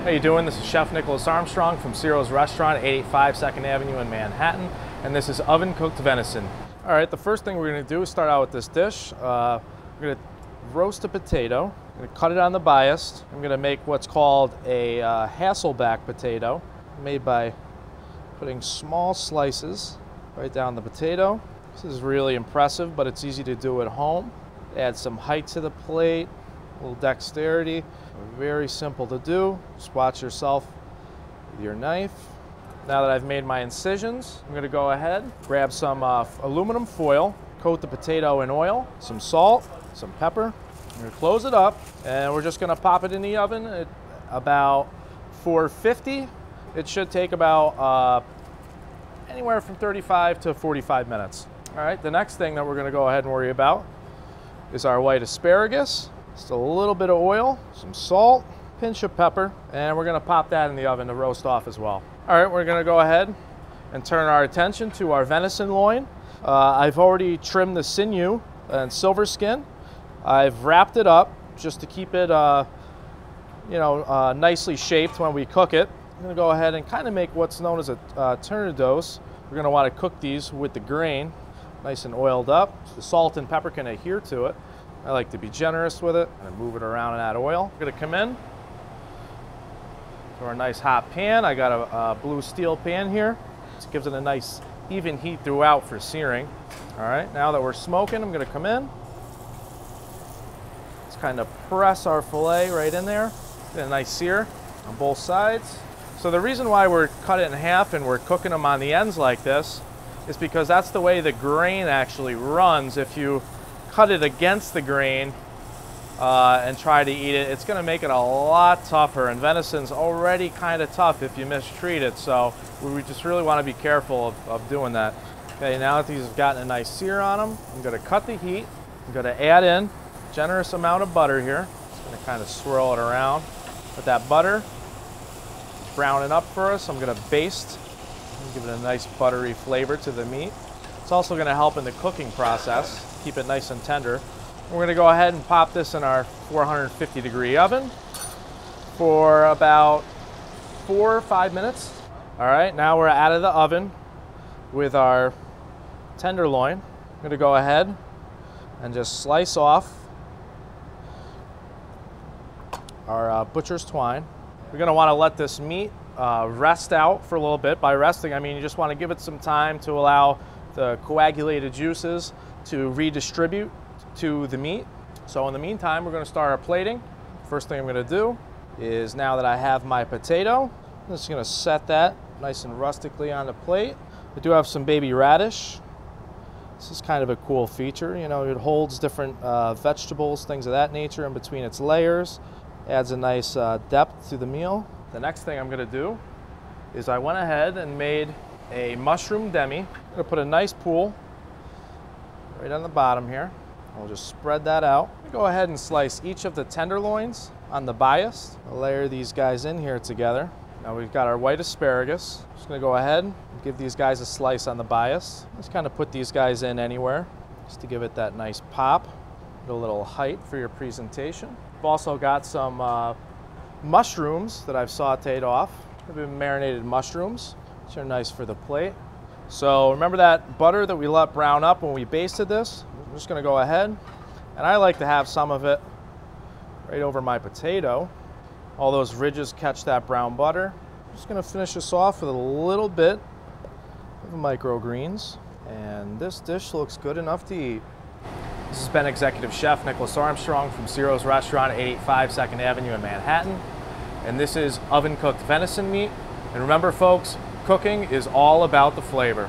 How you doing? This is Chef Nicholas Armstrong from Ciro's Restaurant, 885 2nd Avenue in Manhattan, and this is oven-cooked venison. All right, the first thing we're going to do is start out with this dish. We're going to roast a potato. I'm going to cut it on the bias. I'm going to make what's called a Hasselback potato, made by putting small slices right down the potato. This is really impressive, but it's easy to do at home. Add some height to the plate, a little dexterity. Very simple to do. Just watch yourself with your knife. Now that I've made my incisions, I'm going to go ahead, grab some aluminum foil, coat the potato in oil, some salt, some pepper. I'm going to close it up, and we're just going to pop it in the oven at about 450. It should take about anywhere from 35 to 45 minutes. All right, the next thing that we're going to go ahead and worry about is our white asparagus. Just a little bit of oil, some salt, pinch of pepper, and we're going to pop that in the oven to roast off as well. All right, we're going to go ahead and turn our attention to our venison loin. I've already trimmed the sinew and silver skin. I've wrapped it up just to keep it nicely shaped when we cook it. I'm going to go ahead and kind of make what's known as a tournedos. We're going to want to cook these with the grain nice and oiled up. So the salt and pepper can adhere to it. I like to be generous with it and move it around in that oil. I'm going to come in to our nice hot pan. I got a blue steel pan here. This gives it a nice even heat throughout for searing. All right, now that we're smoking, I'm going to come in. Let's kind of press our filet right in there. Get a nice sear on both sides. So the reason why we're cut it in half and we're cooking them on the ends like this is because that's the way the grain actually runs. If you cut it against the grain and try to eat it, it's going to make it a lot tougher, and venison's already kind of tough if you mistreat it, so we just really want to be careful of doing that. Okay, now that these have gotten a nice sear on them, I'm going to cut the heat. I'm going to add in a generous amount of butter here. Just going to kind of swirl it around. With that butter browning up for us, I'm going to baste and give it a nice buttery flavor to the meat. It's also going to help in the cooking process, keep it nice and tender. We're going to go ahead and pop this in our 450-degree oven for about 4 or 5 minutes. All right, now we're out of the oven with our tenderloin. I'm going to go ahead and just slice off our butcher's twine. We're going to want to let this meat rest out for a little bit. By resting, I mean you just want to give it some time to allow the coagulated juices to redistribute to the meat. So in the meantime, we're going to start our plating. First thing I'm going to do is, now that I have my potato, I'm just going to set that nice and rustically on the plate. I do have some baby radish. This is kind of a cool feature. You know, it holds different vegetables, things of that nature in between its layers. Adds a nice depth to the meal. The next thing I'm going to do is I went ahead and made a mushroom demi. I'm going to put a nice pool right on the bottom here. I'll just spread that out. Go ahead and slice each of the tenderloins on the bias. I'll layer these guys in here together. Now we've got our white asparagus. Just going to go ahead and give these guys a slice on the bias. Just kind of put these guys in anywhere just to give it that nice pop. Get a little height for your presentation. I've also got some mushrooms that I've sauteed off. They've been marinated mushrooms, which are nice for the plate. So remember that butter that we let brown up when we basted this? I'm just going to go ahead, and I like to have some of it right over my potato. All those ridges catch that brown butter. I'm just going to finish this off with a little bit of microgreens, and this dish looks good enough to eat. This has been Executive Chef Nicholas Armstrong from Ciro's Restaurant, 885 2nd Avenue in Manhattan, and this is oven-cooked venison meat. And remember, folks, cooking is all about the flavor.